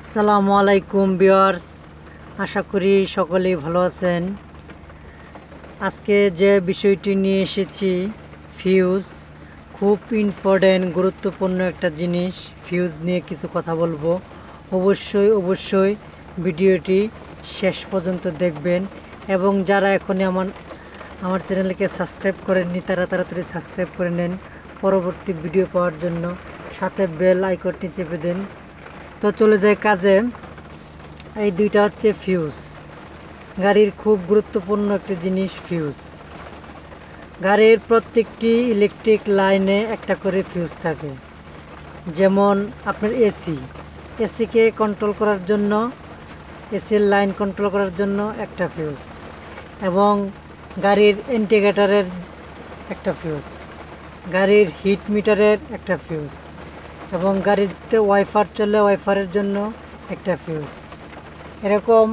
আসসালামু আলাইকুম ভিউয়ার্স, আশা করি সকলেই ভালো আছেন। আজকে যে বিষয়টি নিয়ে এসেছি, ফিউজ, খুব ইম্পর্টেন্ট গুরুত্বপূর্ণ একটা জিনিস। ফিউজ নিয়ে কিছু কথা বলবো। অবশ্যই ভিডিওটি শেষ পর্যন্ত দেখবেন এবং যারা এখনই আমার চ্যানেলকে সাবস্ক্রাইব করেননি তারা তাড়াতাড়ি সাবস্ক্রাইব করে নেন পরবর্তী ভিডিও পাওয়ার জন্য। সাথে বেল আইকনটি চেপে দেন। তো চলে যায় কাজে। এই দুইটা হচ্ছে ফিউজ, গাড়ির খুব গুরুত্বপূর্ণ একটি জিনিস ফিউজ। গাড়ির প্রত্যেকটি ইলেকট্রিক লাইনে একটা করে ফিউজ থাকে। যেমন আপনার এসিকে কন্ট্রোল করার জন্য, এসির লাইন কন্ট্রোল করার জন্য একটা ফিউজ, এবং গাড়ির ইন্ডিকেটরের একটা ফিউজ, গাড়ির হিট মিটারের একটা ফিউজ, এবং গাড়িতে ওয়াইফার চলে ওয়াইফারের জন্য একটা ফিউজ। এরকম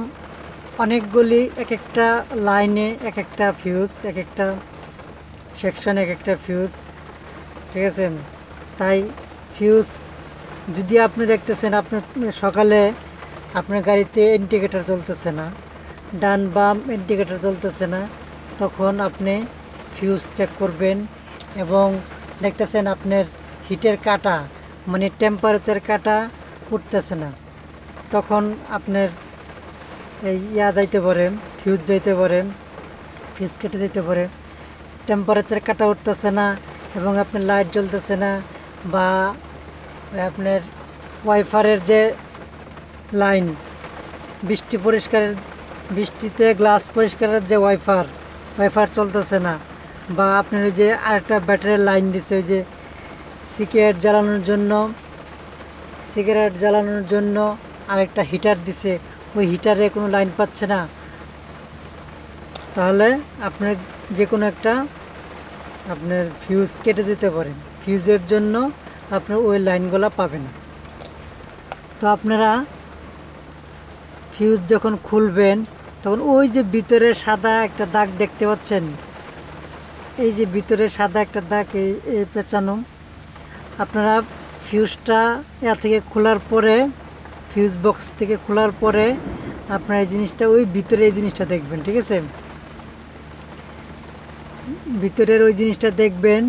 অনেকগুলি এক একটা লাইনে এক একটা ফিউজ, এক একটা সেকশনে এক একটা ফিউজ, ঠিক আছে। তাই ফিউজ যদি আপনি দেখতেছেন আপনার সকালে আপনার গাড়িতে ইন্ডিকেটর জ্বলতেছে না, ডান বাম ইন্ডিকেটর জ্বলতেছে না, তখন আপনি ফিউজ চেক করবেন। এবং দেখতেছেন আপনার হিটের কাটা মানে টেম্পারেচার কাটা উঠতেছে না, তখন আপনার যাইতে পারে, ফিউজ যাইতে পারে, ফিউজ কেটে যেতে পারে। টেম্পারেচার কাটা উঠতেছে না এবং আপনার লাইট জ্বলতেছে না, বা আপনার ওয়াইফারের যে লাইন, বৃষ্টিতে গ্লাস পরিষ্কারের যে ওয়াইফার চলতেছে না, বা আপনার ওই যে আরেকটা ব্যাটারির লাইন দিছে, ওই যে সিগারেট জ্বালানোর জন্য আরেকটা হিটার দিছে, ওই হিটারে কোনো লাইন পাচ্ছে না, তাহলে আপনার যে কোনো একটা আপনার ফিউজ কেটে যেতে পারে। ফিউজের জন্য আপনার ওই লাইনগুলো পাবেন। তো আপনারা ফিউজ যখন খুলবেন তখন ওই যে ভিতরে সাদা একটা দাগ দেখতে পাচ্ছেন, এই যে ভিতরে সাদা একটা দাগ এই পেঁচানো, আপনারা ফিউজটা থেকে খোলার পরে, ফিউজ বক্স থেকে খোলার পরে আপনার এই জিনিসটা, ওই ভিতরে এই জিনিসটা দেখবেন, ঠিক আছে। ভিতরের ওই জিনিসটা দেখবেন।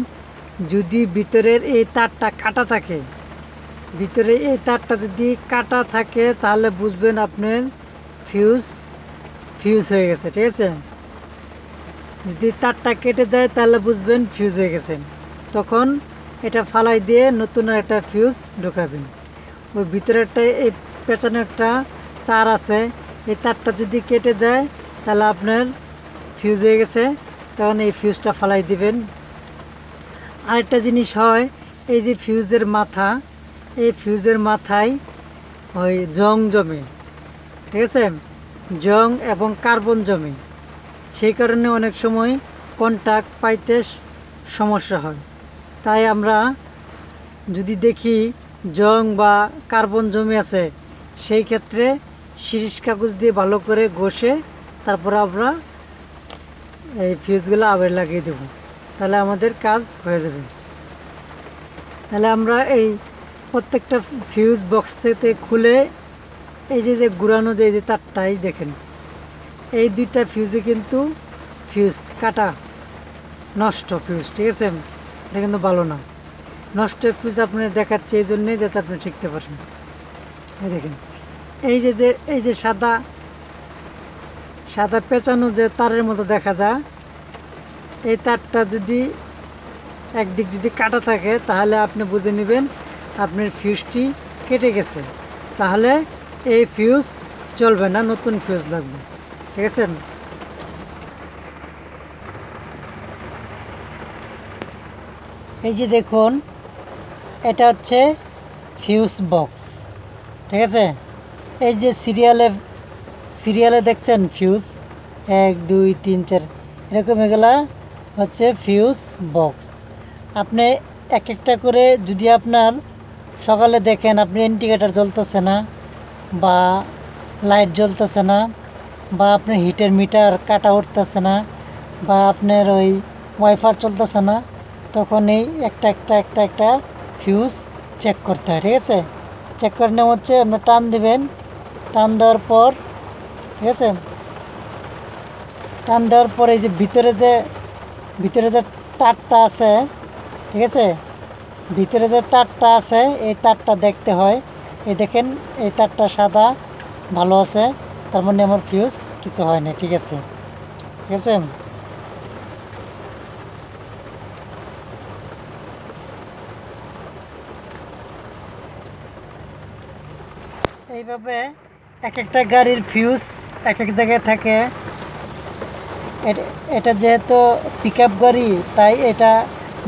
যদি ভিতরের এই তারটা কাটা থাকে, ভিতরে এই তারটা যদি কাটা থাকে তাহলে বুঝবেন আপনার ফিউজ হয়ে গেছে, ঠিক আছে। যদি তারটা কেটে যায় তাহলে বুঝবেন ফিউজ হয়ে গেছে, তখন এটা ফালাই দিয়ে নতুন একটা ফিউজ ঢোকাবেন। ওই ভিতরেরটা এই পেছনে একটা তার আছে, এই তারটা যদি কেটে যায় তাহলে আপনার ফিউজ হয়ে গেছে, তখন এই ফিউজটা ফালাই দিবেন। আরেকটা জিনিস হয়, এই যে ফিউজের মাথা, এই ফিউজের মাথায় ওই জং জমে, ঠিক আছে, জং এবং কার্বন জমে, সেই কারণে অনেক সময় কন্টাক্ট পাইতে সমস্যা হয়। তাই আমরা যদি দেখি জং বা কার্বন জমে আছে, সেই ক্ষেত্রে শিরিষ কাগজ দিয়ে ভালো করে ঘষে তারপর আমরা এই ফিউজগুলো আবার লাগিয়ে দেব, তাহলে আমাদের কাজ হয়ে যাবে। তাহলে আমরা এই প্রত্যেকটা ফিউজ বক্স থেকে খুলে এই যে ঘুরানো যে তারটাই দেখেন, এই দুইটা ফিউজে কিন্তু ফিউজ কাটা, নষ্ট ফিউজ, ঠিক আছে। এটা কিন্তু ভালো না। নষ্ট ফিউজ আপনি দেখাচ্ছে এই জন্যে যাতে আপনি শিখতে পারেন। এই দেখেন, এই যে সাদা পেঁচানো যে তারের মতো দেখা যায়, এই তারটা যদি একদিক যদি কাটা থাকে তাহলে আপনি বুঝে নেবেন আপনার ফিউজটি কেটে গেছে, তাহলে এই ফিউজ চলবে না, নতুন ফিউজ লাগবে, ঠিক আছে। এই যে দেখুন, এটা হচ্ছে ফিউজ বক্স, ঠিক আছে। এই যে সিরিয়ালে দেখছেন ফিউজ 1 2 3 4 এরকম, এগুলা হচ্ছে ফিউজ বক্স। আপনি এক একটা করে যদি আপনার সকালে দেখেন আপনি ইন্ডিকেটর জ্বলতেছে না, বা লাইট জ্বলতেছে না, বা আপনার হিটের মিটার কাটা উঠতেছে না, বা আপনার ওই ওয়াইফার চলতেছে না, তখন এই একটা ফিউজ চেক করতে হয়, ঠিক আছে। চেক করে নেওয়া হচ্ছে। আপনার টান দিবেন, টান দেওয়ার পর ঠিক আছে, টান দেওয়ার পরে এই যে ভিতরে যে তারটা আছে ঠিক আছে, ভিতরে যে তারটা আছে এই তারটা দেখতে হয়। এই দেখেন এই তারটা সাদা ভালো আছে, তার মানে আমার ফিউজ কিছু হয় না। ঠিক আছে, ঠিক আছে। এইভাবে এক একটা গাড়ির ফিউজ এক এক জায়গায় থাকে। এটা যেহেতু পিক আপ গাড়ি তাই এটা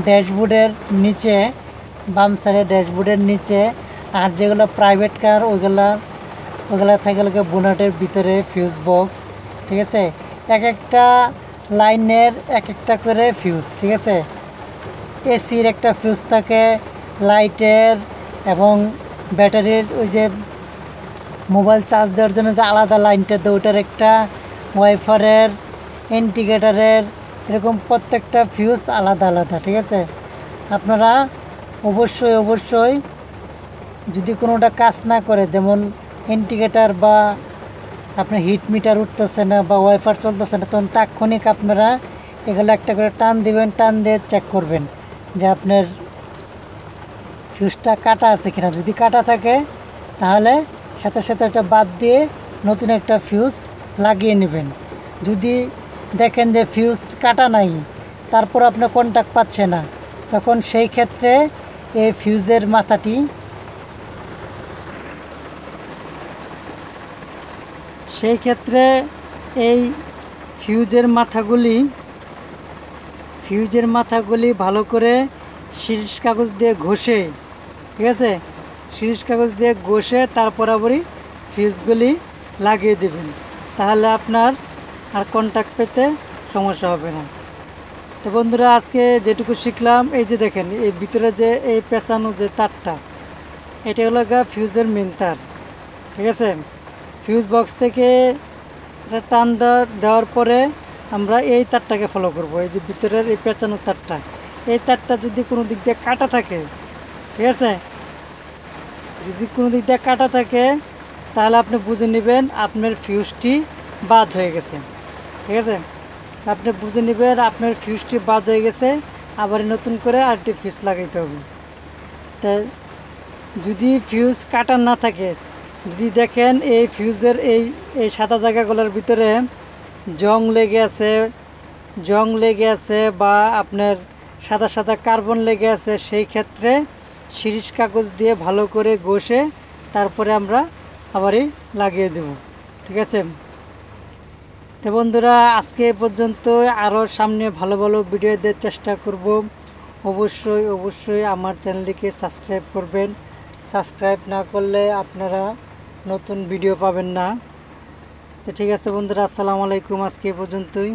ড্যাশবোর্ডের নিচে, বাম সাইডে ড্যাশবোর্ডের নিচে। আর যেগুলো প্রাইভেট কার ওইগুলা থাকে বোনাটের ভিতরে ফিউজ বক্স। ঠিক আছে, এক একটা লাইনের এক একটা করে ফিউজ। ঠিক আছে, এসির একটা ফিউজ থাকে, লাইটের এবং ব্যাটারির ওই যে মোবাইল চার্জ দেওয়ার জন্য যে আলাদা লাইনটা দেয় ওটার একটা, ওয়াইফারের, ইন্ডিকেটারের, এরকম প্রত্যেকটা ফিউজ আলাদা আলাদা। ঠিক আছে, আপনারা অবশ্যই যদি কোনোটা কাজ না করে, যেমন ইন্ডিকেটার বা আপনার হিট মিটার উঠতেছে না বা ওয়াইফার চলতেছে না, তখন তাৎক্ষণিক আপনারা এগুলো একটা করে টান দিবেন, টান দিয়ে চেক করবেন যে আপনার ফিউজটা কাটা আছে কিনা। যদি কাটা থাকে তাহলে সাথে সাথে এটা বাদ দিয়ে নতুন একটা ফিউজ লাগিয়ে নেবেন। যদি দেখেন যে ফিউজ কাটা নাই, তারপর আপনার কন্টাক্ট পাচ্ছে না, তখন সেই ক্ষেত্রে এই ফিউজের মাথাটি, সেই ক্ষেত্রে এই ফিউজের মাথাগুলি ভালো করে শিরিষ কাগজ দিয়ে ঘষে, ঠিক আছে, শিরিষ কাগজ দিয়ে ঘষে তার বরাবরই ফিউজগুলি লাগিয়ে দেবেন। তাহলে আপনার আর কন্টাক্ট পেতে সমস্যা হবে না। তো বন্ধুরা, আজকে যেটুকু শিখলাম, এই যে দেখেন এই ভিতরে যে এই পেঁচানো যে তারটা, এটা হলো ফিউজের মেন তার। ঠিক আছে, ফিউজ বক্স থেকে এটা টান দেওয়ার পরে আমরা এই তারটাকে ফলো করব। এই যে ভিতরের এই পেঁচানো তারটা, এই তারটা যদি কোনো দিক দিয়ে কাটা থাকে, ঠিক আছে, যদি কোনো দিক দিয়ে কাটা থাকে তাহলে আপনি বুঝে নেবেন আপনার ফিউজটি বাদ হয়ে গেছে। ঠিক আছে, আপনি বুঝে নেবেন আপনার ফিউজটি বাদ হয়ে গেছে, আবার নতুন করে আরেকটি ফিউজ লাগাইতে হবে। তাই যদি ফিউজ কাটা না থাকে, যদি দেখেন এই ফিউজের এই সাদা জায়গাগুলোর ভিতরে জং লেগে আছে বা আপনার সাদা সাদা কার্বন লেগে আছে, সেই ক্ষেত্রে শিরিষ কাগজ দিয়ে ভালো করে ঘষে তারপরে আমরা আবারই লাগিয়ে দেব। ঠিক আছে, তো বন্ধুরা, আজকে এ পর্যন্ত। আরও সামনে ভালো ভালো ভিডিও দেওয়ার চেষ্টা করব। অবশ্যই আমার চ্যানেলটিকে সাবস্ক্রাইব করবেন। সাবস্ক্রাইব না করলে আপনারা নতুন ভিডিও পাবেন না। তো ঠিক আছে বন্ধুরা, আসসালামু আলাইকুম, আজকে এ পর্যন্তই।